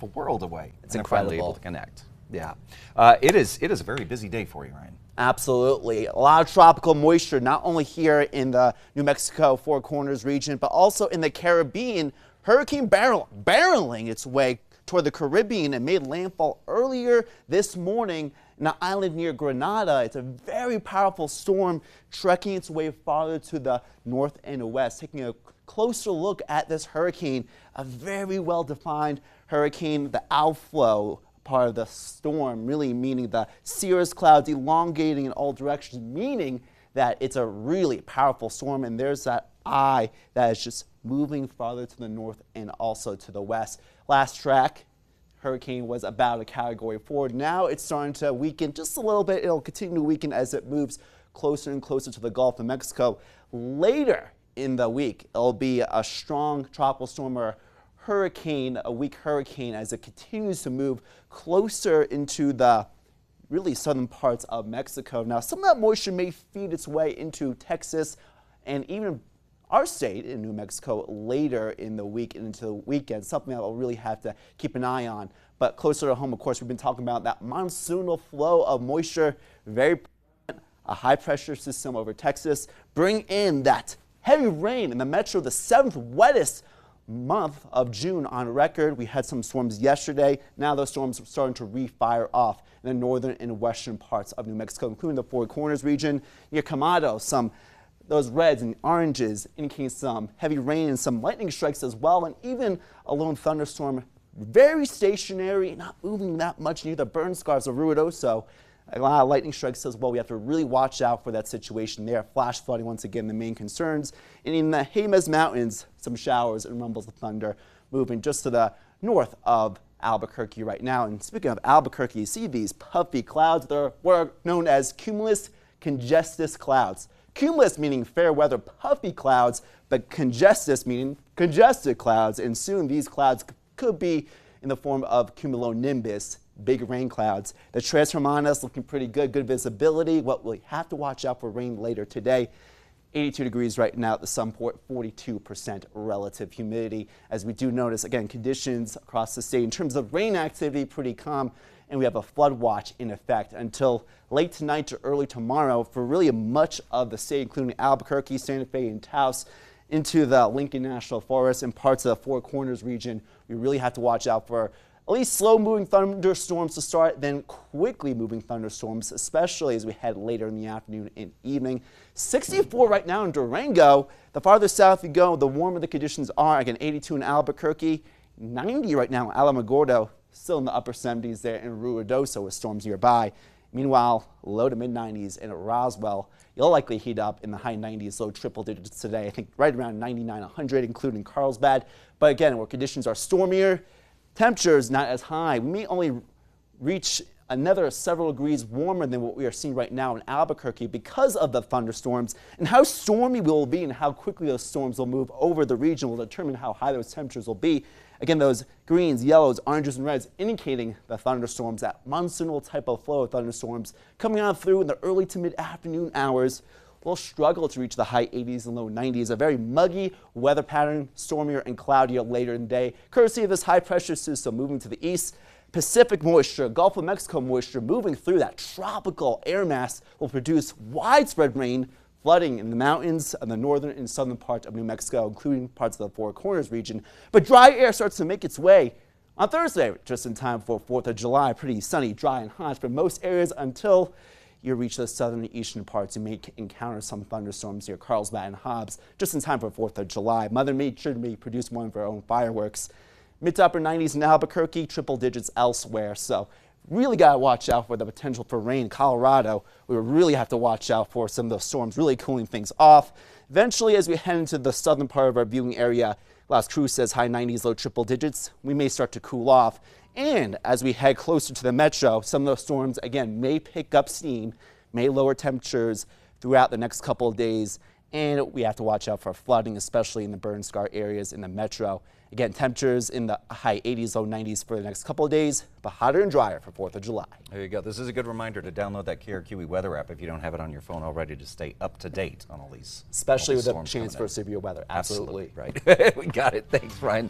a world away. It's and incredible. Finally able to connect. Yeah. It is a very busy day for you, Ryan. Absolutely. A lot of tropical moisture, not only here in the New Mexico Four Corners region, but also in the Caribbean. Hurricane barreling its way toward the Caribbean and made landfall earlier this morning in an island near Grenada. It's a very powerful storm trekking its way farther to the north and west. Taking a closer look at this hurricane, a very well-defined hurricane, the outflow part of the storm, really meaning the cirrus clouds elongating in all directions, meaning that it's a really powerful storm, and there's that eye that is just moving farther to the north and also to the west. Last track, hurricane was about a Category 4. Now it's starting to weaken just a little bit. It'll continue to weaken as it moves closer and closer to the Gulf of Mexico. Later in the week, it'll be a strong tropical storm or hurricane, a weak hurricane, as it continues to move closer into the really southern parts of Mexico. Now, some of that moisture may feed its way into Texas and even our state in New Mexico later in the week and into the weekend, something that we'll really have to keep an eye on. But closer to home, of course, we've been talking about that monsoonal flow of moisture, very a high pressure system over Texas, bring in that heavy rain in the metro, the 7th wettest month of June on record. We had some storms yesterday. Now those storms are starting to refire off in the northern and western parts of New Mexico, including the Four Corners region. Near Camado, those reds and oranges indicating some heavy rain and some lightning strikes as well, and even a lone thunderstorm, very stationary, not moving that much near the burn scars of Ruidoso. A lot of lightning strikes as well. We have to really watch out for that situation there. Flash flooding, once again, the main concerns. And in the Jemez Mountains, some showers and rumbles of thunder moving just to the north of Albuquerque right now. And speaking of Albuquerque, you see these puffy clouds. They're what are known as cumulus congestus clouds. Cumulus meaning fair weather puffy clouds, but congestus meaning congested clouds. And soon these clouds could be in the form of cumulonimbus, big rain clouds. The Tres Hermanas looking pretty good, good visibility. What we'll have to watch out for rain later today. 82 degrees right now at the Sunport, 42% relative humidity. As we do notice, again, conditions across the state in terms of rain activity pretty calm, and we have a flood watch in effect until late tonight to early tomorrow for really much of the state, including Albuquerque, Santa Fe, and Taos, into the Lincoln National Forest and parts of the Four Corners region. We really have to watch out for at least slow-moving thunderstorms to start, then quickly moving thunderstorms, especially as we head later in the afternoon and evening. 64 right now in Durango. The farther south you go, the warmer the conditions are. Again, 82 in Albuquerque, 90 right now in Alamogordo, still in the upper 70s there in Ruidoso with storms nearby. Meanwhile, low to mid-90s in Roswell. You'll likely heat up in the high 90s, low triple digits today. I think right around 99, 100, including Carlsbad. But again, where conditions are stormier, temperatures not as high. We may only reach another several degrees warmer than what we are seeing right now in Albuquerque because of the thunderstorms. And how stormy we will be and how quickly those storms will move over the region will determine how high those temperatures will be. Again, those greens, yellows, oranges, and reds indicating the thunderstorms, that monsoonal type of flow of thunderstorms coming on through in the early to mid-afternoon hours. Will struggle to reach the high 80s and low 90s. A very muggy weather pattern, stormier and cloudier later in the day, courtesy of this high pressure system moving to the east. Pacific moisture, Gulf of Mexico moisture moving through that tropical air mass will produce widespread rain, flooding in the mountains and the northern and southern part of New Mexico, including parts of the Four Corners region. But dry air starts to make its way on Thursday, just in time for 4th of July. Pretty sunny, dry, and hot for most areas until you reach the southern and eastern parts. You may encounter some thunderstorms near Carlsbad and Hobbs just in time for 4th of July. Mother Nature may produce one of her own fireworks. Mid to upper 90s in Albuquerque, triple digits elsewhere. So really got to watch out for the potential for rain in Colorado. We really have to watch out for some of those storms really cooling things off. Eventually, as we head into the southern part of our viewing area, Las Cruces says high 90s, low triple digits. We may start to cool off. And as we head closer to the metro, some of those storms, again, may pick up steam, may lower temperatures throughout the next couple of days. And we have to watch out for flooding, especially in the burn scar areas in the metro. Again, temperatures in the high 80s, low 90s for the next couple of days, but hotter and drier for 4th of July. There you go. This is a good reminder to download that KRQE weather app if you don't have it on your phone already to stay up to date on all these. Especially with the storms chance for severe weather. Absolutely. Right. We got it. Thanks, Ryan.